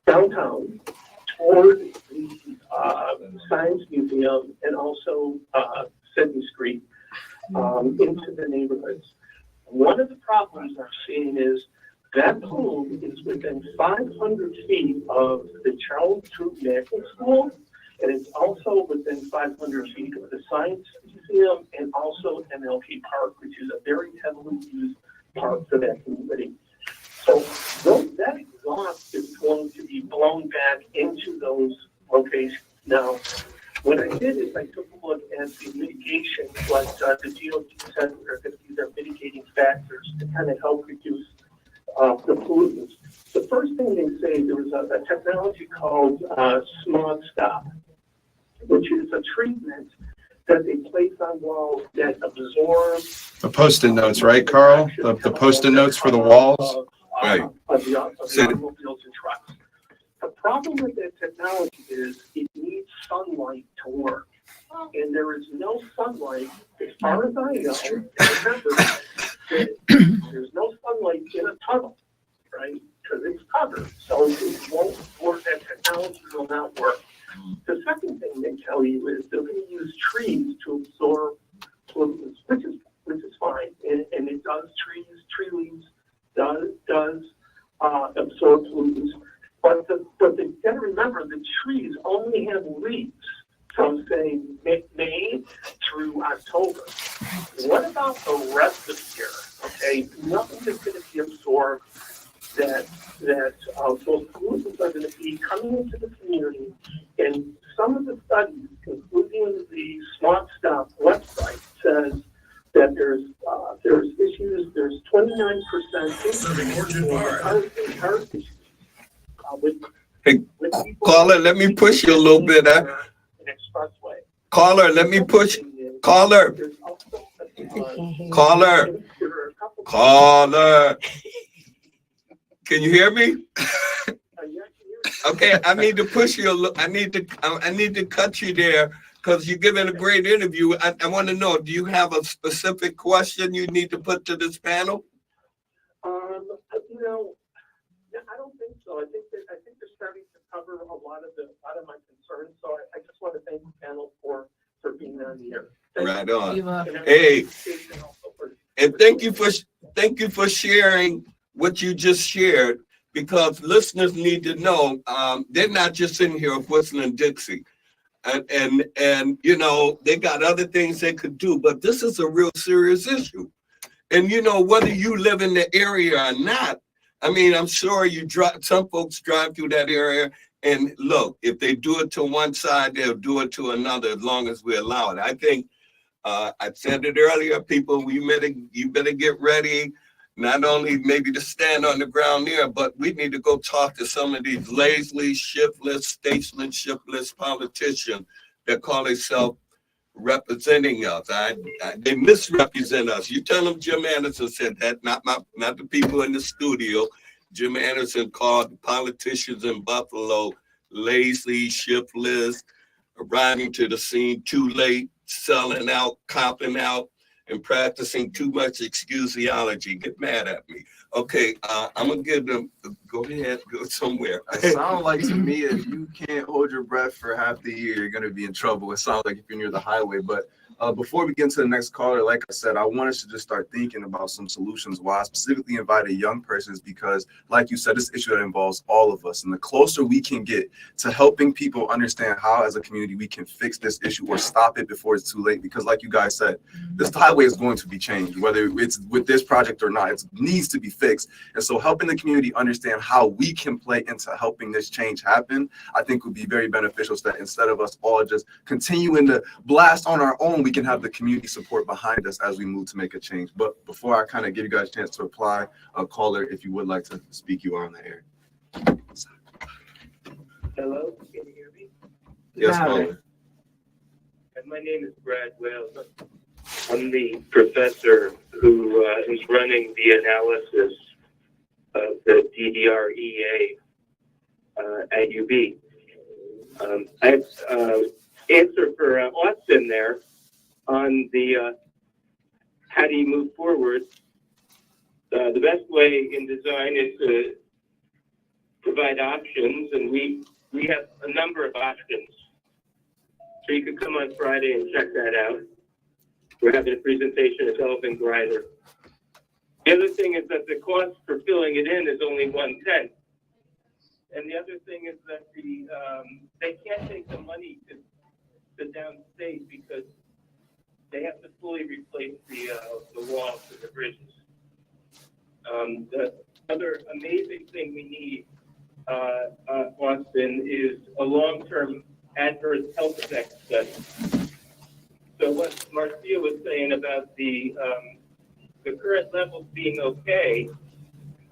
downtown toward the Science Museum and also Sydney Street into the neighborhoods. One of the problems I'm seeing is that plume is within 500 feet of the Charles Troop Medical School, and it's also within 500 feet of the Science Museum and also MLK Park, which is a very heavily used park for that community. So that exhaust is going to be blown back into those locations. Now, what I did is I took a look at the mitigation, what the DOT said these are mitigating factors to kind of help reduce the pollutants. The first thing they say, there was a technology called smog stop, which is a treatment that they place on walls that absorb The Post-it notes, right, Carl? The Post-it notes for the walls? Right. Of the automobiles and trucks. The problem with that technology is it needs sunlight to work. And there is no sunlight, as far as I know, remember, there's no sunlight in a tunnel, right? Because it's covered. So it won't work, that technology will not work. The second thing they tell you is they're going to use trees to absorb pollutants, which is fine. And it does, tree leaves does absorb pollutants. But they got to remember the trees only have leaves from, say, May through October. What about the rest of the year? Okay, nothing is going to be absorbed. That those pollutants are going to be coming into the community, and some of the studies, including the Smart Stop website, says 29% Hey, caller, let me push you a little bit. expressway. Caller, let me push. Caller, caller, caller. Can you hear me? Okay, I need to push you a little. I need to cut you there because you're giving a great interview. I want to know, do you have a specific question you need to put to this panel? I don't think so. I think they're starting to cover a lot of my concerns. So I just want to thank the panel for being on here. Right on. Hey, and thank you for sharing what you just shared, because listeners need to know they're not just sitting here whistling Dixie. And you know, they got other things they could do, but this is a real serious issue. And you know, whether you live in the area or not, I mean, I'm sure some folks drive through that area, and look, if they do it to one side, they'll do it to another as long as we allow it. I think I said it earlier, people, you better get ready, not only maybe to stand on the ground there, but we need to go talk to some of these lazily shiftless, statesmanshipless politicians that call themselves representing us. They misrepresent us. You tell them Jim Anderson said that, not the people in the studio. Jim Anderson called the politicians in Buffalo lazy, shiftless, arriving to the scene too late, selling out, copping out, and practicing too much excusiology. Get mad at me. Okay, I'm gonna give them. Go ahead, go somewhere. It sounds like to me, if you can't hold your breath for half the year, you're gonna be in trouble. It sounds like if you're near the highway. But before we get into the next caller, like I said, I want us to just start thinking about some solutions. Why I specifically invited young persons, because like you said, this issue that involves all of us. And the closer we can get to helping people understand how as a community we can fix this issue or stop it before it's too late. Because like you guys said, this highway is going to be changed, whether it's with this project or not. It needs to be fixed. And so helping the community understand how we can play into helping this change happen, I think would be very beneficial, so that instead of us all just continuing to blast on our own, we can have the community support behind us as we move to make a change. But before I kind of give you guys a chance to apply, caller, if you would like to speak, you are on the air. Hello, can you hear me? Yes, caller. And my name is Brad Wales. I'm the professor who is running the analysis of the DDREA at UB. I have answer for Austin there on the how do you move forward. The best way in design is to provide options, and we have a number of options. So you could come on Friday and check that out. We're having a presentation at Elephant Grinder. The other thing is that the cost for filling it in is only 1/10. And the other thing is that they can't take the money to downstate because they have to fully replace the walls and the bridges. The other amazing thing we need, Austin, is a long-term adverse health effects study. So what Marcia was saying about the current levels being okay,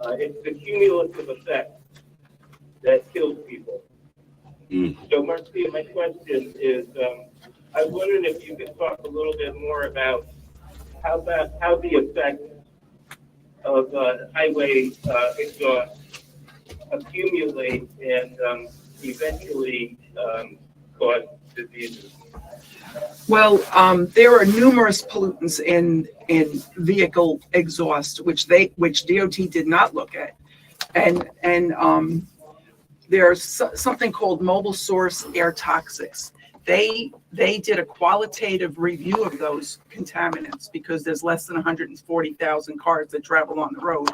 it's the cumulative effect that kills people. So Marcia, my question is, I was wondering if you could talk a little bit more about how the effect of highway exhaust accumulate and eventually cause diseases. Well, there are numerous pollutants in vehicle exhaust, which DOT did not look at, and there's something called mobile source air toxics. They did a qualitative review of those contaminants because there's less than 140,000 cars that travel on the road,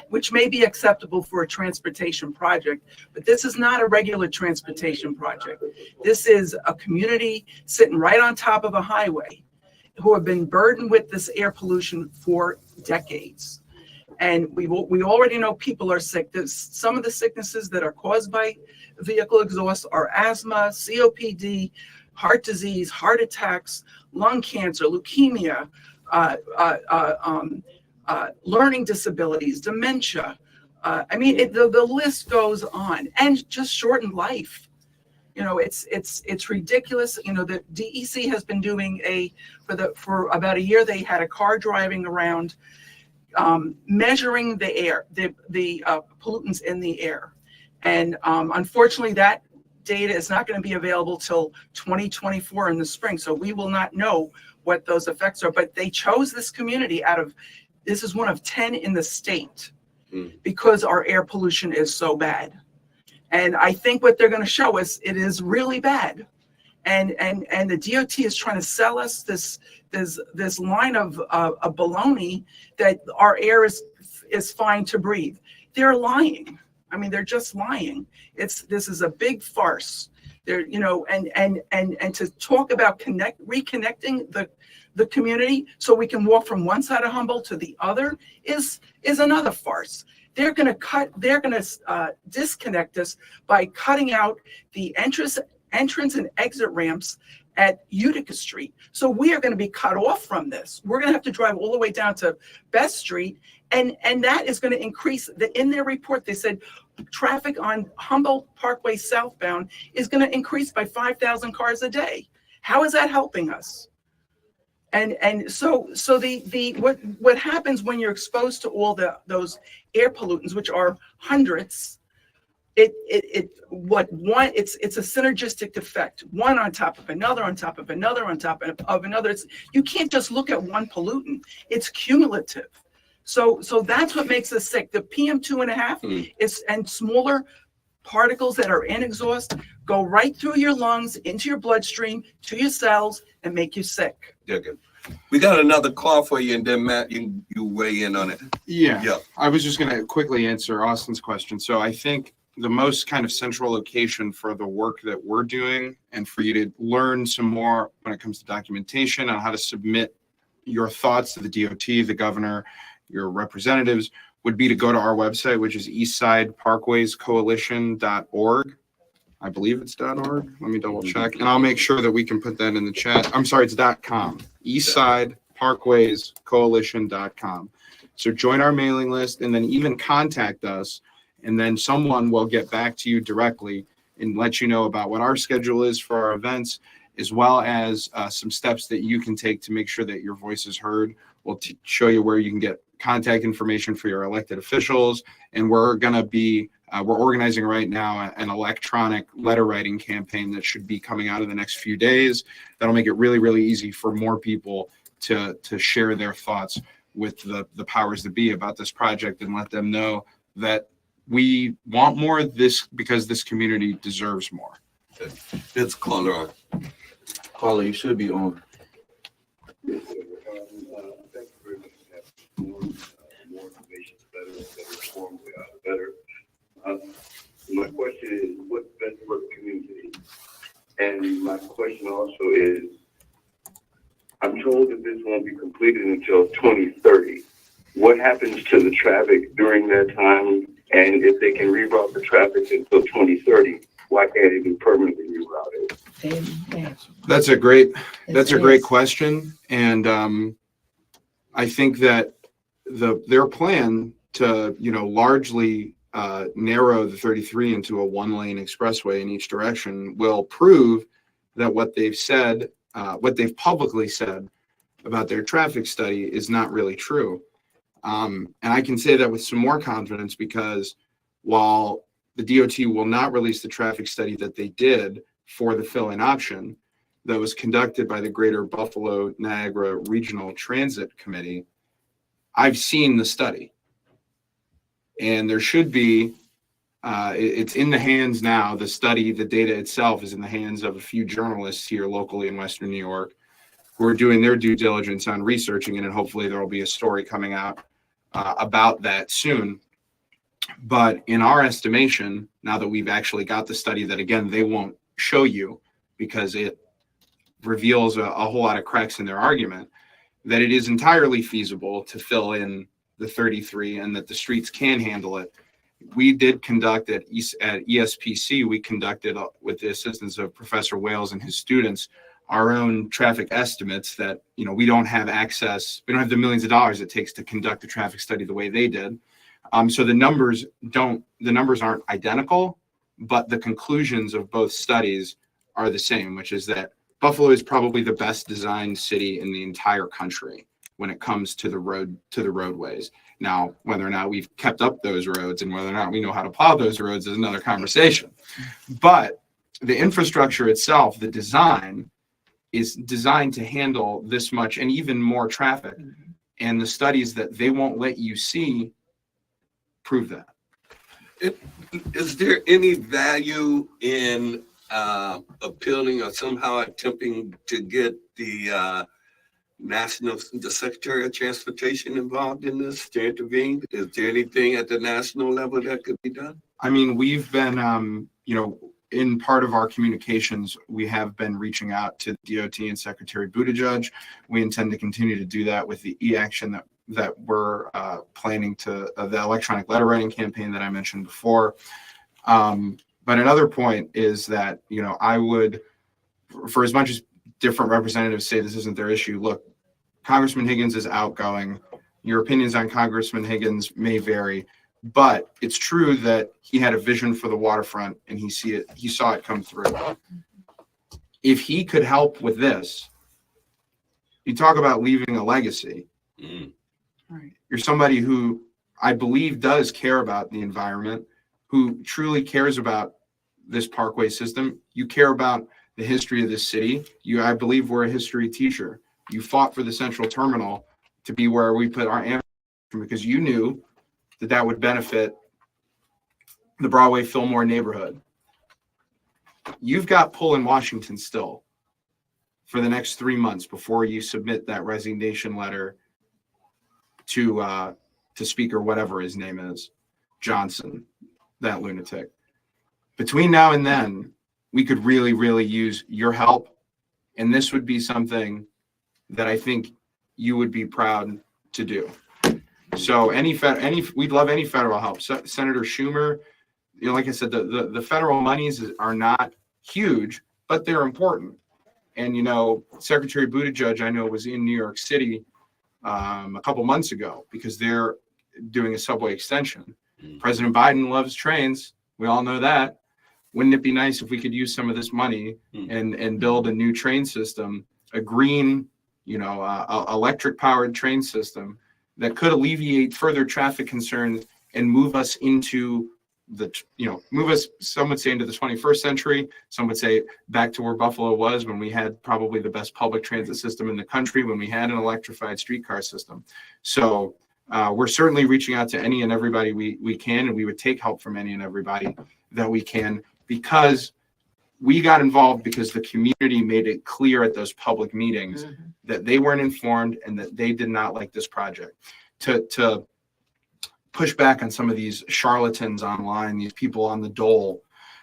which may be acceptable for a transportation project, but this is not a regular transportation project. This is a community sitting right on top of a highway who have been burdened with this air pollution for decades. And we already know people are sick. There's some of the sicknesses that are caused by vehicle exhaust are asthma, COPD, heart disease, heart attacks, lung cancer, leukemia, learning disabilities, dementia. I mean, the list goes on, and just shortened life. You know, it's ridiculous. You know, the DEC has been doing for about a year. They had a car driving around, measuring the air, the pollutants in the air, and unfortunately, that data is not going to be available till 2024 in the spring. So we will not know what those effects are. But they chose this community this is one of 10 in the state because our air pollution is so bad. And I think what they're going to show us, it is really bad. And the DOT is trying to sell us this line of baloney that our air is fine to breathe. They're lying. I mean, they're just lying. This is a big farce. There, you know, and to talk about reconnecting the community so we can walk from one side of Humboldt to the other is another farce. They're going to disconnect us by cutting out the entrance and exit ramps at Utica Street. So we are going to be cut off from this. We're going to have to drive all the way down to Best Street. And that is going to increase. In their report, they said traffic on Humboldt Parkway southbound is going to increase by 5,000 cars a day. How is that helping us? And so what happens when you're exposed to all those air pollutants, which are hundreds, it's a synergistic effect, one on top of another, on top of another, on top of another. You can't just look at one pollutant. It's cumulative. So that's what makes us sick. The PM2.5 and smaller particles that are in exhaust go right through your lungs, into your bloodstream, to your cells, and make you sick. Yeah, good. We got another call for you, and then Matt, you weigh in on it. Yeah. I was just going to quickly answer Austin's question. So I think the most kind of central location for the work that we're doing, and for you to learn some more when it comes to documentation on how to submit your thoughts to the DOT, the governor, your representatives, would be to go to our website, which is eastsideparkwayscoalition.org. I believe it's .org. Let me double check. And I'll make sure that we can put that in the chat. I'm sorry, it's .com. eastsideparkwayscoalition.com. So join our mailing list and then even contact us. And then someone will get back to you directly and let you know about what our schedule is for our events, as well as some steps that you can take to make sure that your voice is heard. We'll show you where you can get contact information for your elected officials. And we're going to be, we're organizing right now an electronic letter writing campaign that should be coming out in the next few days. That'll make it really, really easy for more people to share their thoughts with the powers that be about this project and let them know that we want more of this because this community deserves more. It's caller. Caller, you should be on. More information is better, better informed, better. My question is, what's best for the community? And my question also is, I'm told that this won't be completed until 2030. What happens to the traffic during that time? And if they can reroute the traffic until 2030, why can't it be permanently rerouted? That's a great question. And I think that their plan to, largely narrow the 33 into a one-lane expressway in each direction will prove that what they've said, what they've publicly said about their traffic study is not really true. And I can say that with some more confidence because while the DOT will not release the traffic study that they did for the fill-in option that was conducted by the Greater Buffalo Niagara Regional Transit Committee, I've seen the study. And there should be, it's in the hands now, the study, the data itself is in the hands of a few journalists here locally in Western New York who are doing their due diligence on researching it, and hopefully there will be a story coming out about that soon. But in our estimation, now that we've actually got the study that, again, they won't show you because it reveals a whole lot of cracks in their argument, that it is entirely feasible to fill in the 33 and that the streets can handle it. We did conduct at ESPC, we conducted with the assistance of Professor Wales and his students our own traffic estimates that, we don't have access, we don't have the millions of dollars it takes to conduct a traffic study the way they did. So the numbers aren't identical, but the conclusions of both studies are the same, which is that Buffalo is probably the best designed city in the entire country when it comes to the roadways. Now, whether or not we've kept up those roads and whether or not we know how to plow those roads is another conversation. But the infrastructure itself, the design, is designed to handle this much and even more traffic. And the studies that they won't let you see prove that. Is there any value in appealing or somehow attempting to get the Secretary of Transportation involved in this to intervene? Is there anything at the national level that could be done? I mean, we've been, in part of our communications, we have been reaching out to the DOT and Secretary Buttigieg. We intend to continue to do that with the e-action that we're planning to the electronic letter writing campaign that I mentioned before. But another point is that, I would, for as much as different representatives say this isn't their issue, look, Congressman Higgins is outgoing. Your opinions on Congressman Higgins may vary, but it's true that he had a vision for the waterfront and he saw it come through. If he could help with this, you talk about leaving a legacy. Right. You're somebody who I believe does care about the environment, who truly cares about this parkway system. You care about the history of this city. I believe we're a history teacher. You fought for the central terminal to be where we put our ammunition because you knew that would benefit the Broadway Fillmore neighborhood. You've got pull in Washington still for the next 3 months before you submit that resignation letter to Speaker, whatever his name is, Johnson, that lunatic. Between now and then, we could really, really use your help. And this would be something that I think you would be proud to do. So we'd love any federal help. Senator Schumer, like I said, the federal monies are not huge, but they're important. And, Secretary Buttigieg, I know, was in New York City a couple months ago because they're doing a subway extension. President Biden loves trains. We all know that. Wouldn't it be nice if we could use some of this money and build a new train system, a green, electric powered train system that could alleviate further traffic concerns and move us into some would say into the 21st century. Some would say back to where Buffalo was when we had probably the best public transit system in the country, when we had an electrified streetcar system. So we're certainly reaching out to any and everybody we can, and we would take help from any and everybody that we can, because we got involved because the community made it clear at those public meetings that they weren't informed and that they did not like this project. To push back on some of these charlatans online, these people on the dole,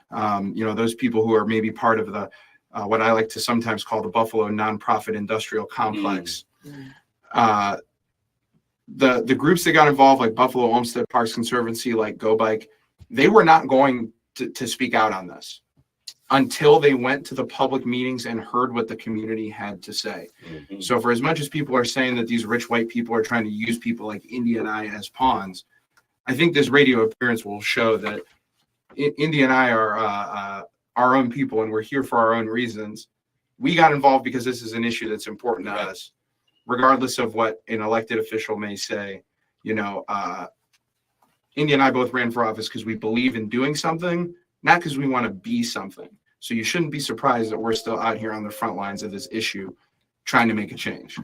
those people who are maybe part of the what I like to sometimes call the Buffalo nonprofit industrial complex. The groups that got involved, like Buffalo Olmsted Parks Conservancy, like Go Bike, they were not going to speak out on this until they went to the public meetings and heard what the community had to say. So for as much as people are saying that these rich white people are trying to use people like India and I as pawns, I think this radio appearance will show that India and I are our own people and we're here for our own reasons. We got involved because this is an issue that's important to us, regardless of what an elected official may say. India and I both ran for office because we believe in doing something, not because we want to be something. So you shouldn't be surprised that we're still out here on the front lines of this issue, trying to make a change.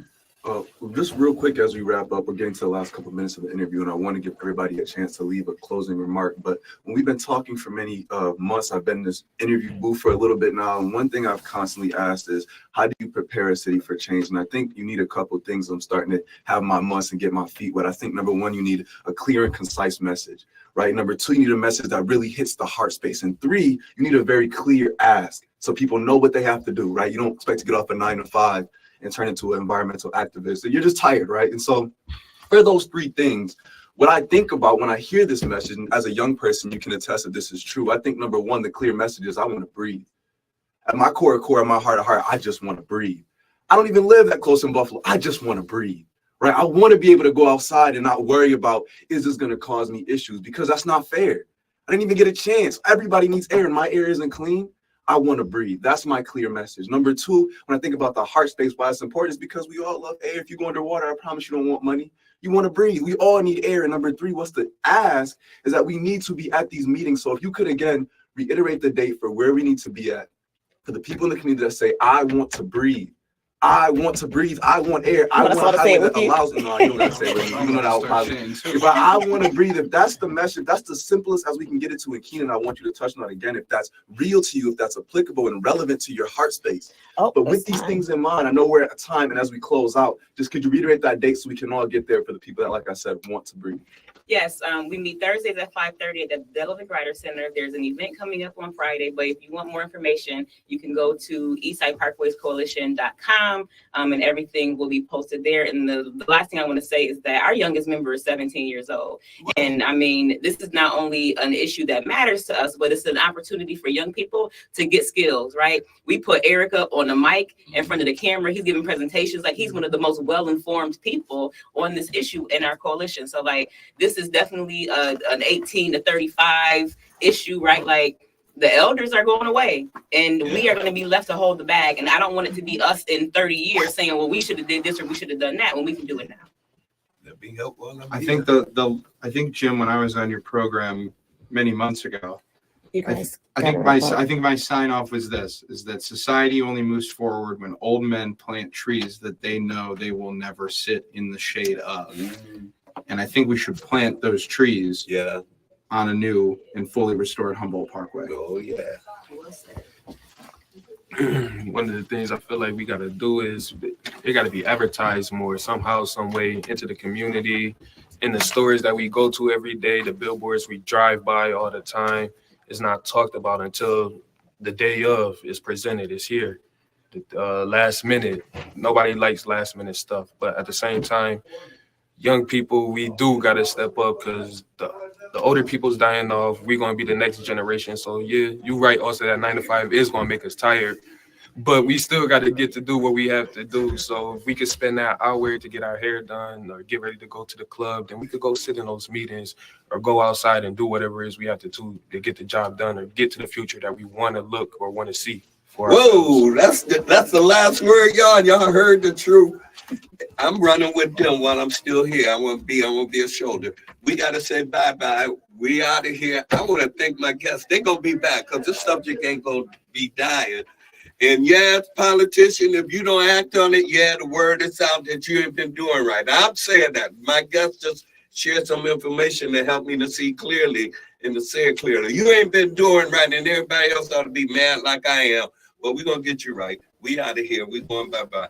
Just real quick as we wrap up, we're getting to the last couple of minutes of the interview, and I want to give everybody a chance to leave a closing remark. But when we've been talking for many months, I've been in this interview booth for a little bit now, and one thing I've constantly asked is, how do you prepare a city for change? And I think you need a couple of things. I'm starting to have my months and get my feet wet. I think number one, you need a clear and concise message, right? Number two, you need a message that really hits the heart space. And three, you need a very clear ask so people know what they have to do, right? You don't expect to get off at 9 to 5 and turn into an environmental activist. You're just tired, right? And so for those three things, what I think about when I hear this message, and as a young person, you can attest that this is true. I think number one, the clear message is I want to breathe. At my core of my heart of heart, I just want to breathe. I don't even live that close in Buffalo. I just want to breathe, right? I want to be able to go outside and not worry about, is this going to cause me issues? Because that's not fair. I didn't even get a chance. Everybody needs air and my air isn't clean. I want to breathe. That's my clear message. Number two, when I think about the heart space, why it's important is because we all love air. If you go underwater, I promise you don't want money. You want to breathe. We all need air. And number three, what's the ask is that we need to be at these meetings. So if you could, again, reiterate the date for where we need to be at, for the people in the community that say, I want to breathe. I want to breathe. I want air. I want a highway that allows me. No, you don't gotta say it with me. Even though that was positive. But I want to breathe. If that's the message, that's the simplest as we can get it to. And Keenan, I want you to touch on that again. If that's real to you, if that's applicable and relevant to your heart space. But with these things in mind, I know we're at a time, and as we close out, just could you reiterate that date so we can all get there for the people that, like I said, want to breathe? Yes, we meet Thursdays at 5:30 at the Delavan Writer Center. There's an event coming up on Friday, but if you want more information, you can go to eastsideparkwayscoalition.com, and everything will be posted there. And the last thing I want to say is that our youngest member is 17 years old. And I mean, this is not only an issue that matters to us, but it's an opportunity for young people to get skills, right? We put Eric up on the mic in front of the camera. He's giving presentations. Like, he's one of the most well-informed people on this issue in our coalition. So like, this is definitely an 18 to 35 issue, right? Like, the elders are going away and we are going to be left to hold the bag. And I don't want it to be us in 30 years saying, well, we should have did this or we should have done that, when we can do it now. That'd be helpful. I think I think, Jim, when I was on your program many months ago, I think my sign off was this, is that society only moves forward when old men plant trees that they know they will never sit in the shade of. And I think we should plant those trees on a new and fully restored Humboldt Parkway. Oh, yeah. One of the things I feel like we got to do is it got to be advertised more somehow, some way into the community, in the stores that we go to every day, the billboards we drive by all the time. It's not talked about until the day of is presented. It's here. Last minute, nobody likes last minute stuff. But at the same time, young people, we do got to step up because the older people's dying off. We're going to be the next generation. So yeah, you're right also that 9 to 5 is going to make us tired, but we still got to get to do what we have to do. So if we could spend that hour to get our hair done or get ready to go to the club, then we could go sit in those meetings or go outside and do whatever it is we have to do to get the job done or get to the future that we want to look or want to see. Whoa, that's the last word, y'all. Y'all heard the truth. I'm running with them while I'm still here. I want to be a shoulder. We got to say bye-bye. We out of here. I want to thank my guests. They're going to be back because this subject ain't going to be dying. And yeah, politician, if you don't act on it, the word is out that you ain't been doing right. I'm saying that. My guests just shared some information that helped me to see clearly and to say it clearly. You ain't been doing right, and everybody else ought to be mad like I am. But we're going to get you right. We out of here. We going bye-bye.